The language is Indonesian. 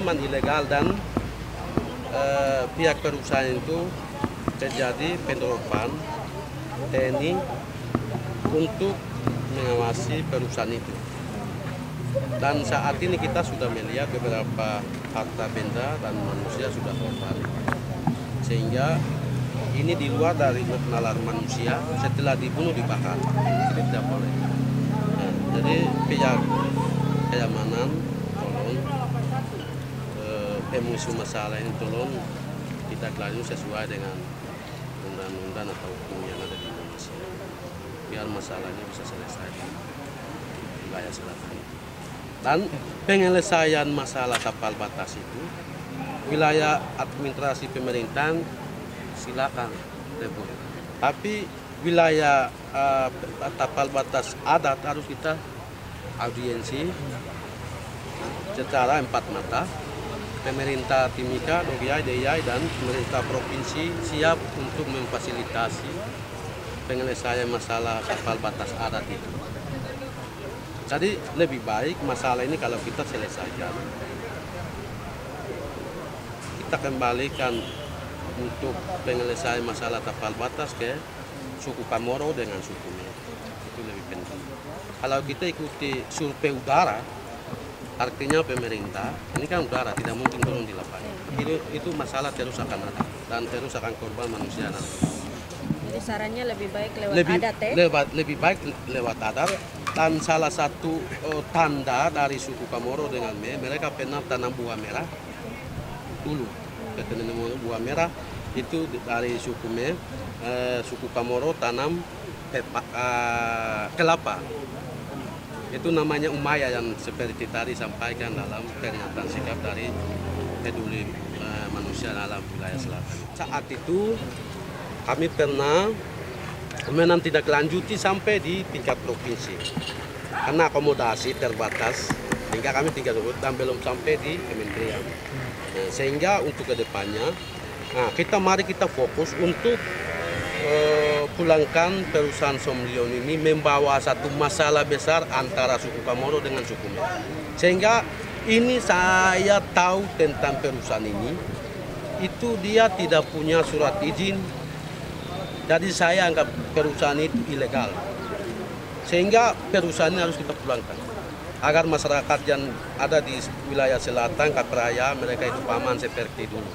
memang ilegal dan pihak perusahaan itu terjadi penerapan TNI untuk mengawasi perusahaan itu. Dan saat ini kita sudah melihat beberapa harta benda dan manusia sudah kembali. Sehingga ini di luar dari nalar manusia, setelah dibunuh dibakar. Jadi tidak boleh. Nah, jadi pihak keamanan tolong pemusuh masalah ini tolong kita klarifikasi sesuai dengan undang-undang atau hukum yang ada di Indonesia. Biar masalahnya bisa selesai di wilayah selatan. Dan penyelesaian masalah tapal batas itu wilayah administrasi pemerintahan silakan rebut. Tapi wilayah tapal batas adat harus kita audiensi secara empat mata. Pemerintah Timika, Dogiai, Deyai, dan pemerintah provinsi siap untuk memfasilitasi penyelesaian masalah tapal batas adat itu. Jadi lebih baik masalah ini kalau kita selesaikan, kita kembalikan untuk penyelesaian masalah tapal batas ke suku Kamoro dengan suku Me. Itu lebih penting. Kalau kita ikuti survei udara, artinya pemerintah, ini kan udara, tidak mungkin turun di lapangan. Itu masalah terus akan ada dan terus akan korban manusia nanti. Jadi sarannya lebih baik lewat adat ya? Lebih baik lewat adat. Dan salah satu tanda dari suku Kamoro dengan Me, mereka pernah tanam buah merah dulu. Tanam buah merah itu dari suku Me, suku Kamoro tanam kelapa. Itu namanya Umaya yang seperti tadi sampaikan dalam pernyataan sikap dari peduli manusia dalam wilayah selatan. Saat itu kami pernah tidak lanjuti sampai di tingkat provinsi karena akomodasi terbatas sehingga kami tingkat dan belum sampai di kementerian. Nah, sehingga untuk kedepannya, mari kita fokus untuk pulangkan perusahaan Somlion ini membawa satu masalah besar antara suku Kamoro dengan suku Me. Sehingga ini saya tahu tentang perusahaan ini, itu dia tidak punya surat izin. Jadi saya anggap perusahaan itu ilegal. Sehingga perusahaan ini harus kita pulangkan. Agar masyarakat yang ada di wilayah selatan, Kapraya, mereka itu aman seperti dulu.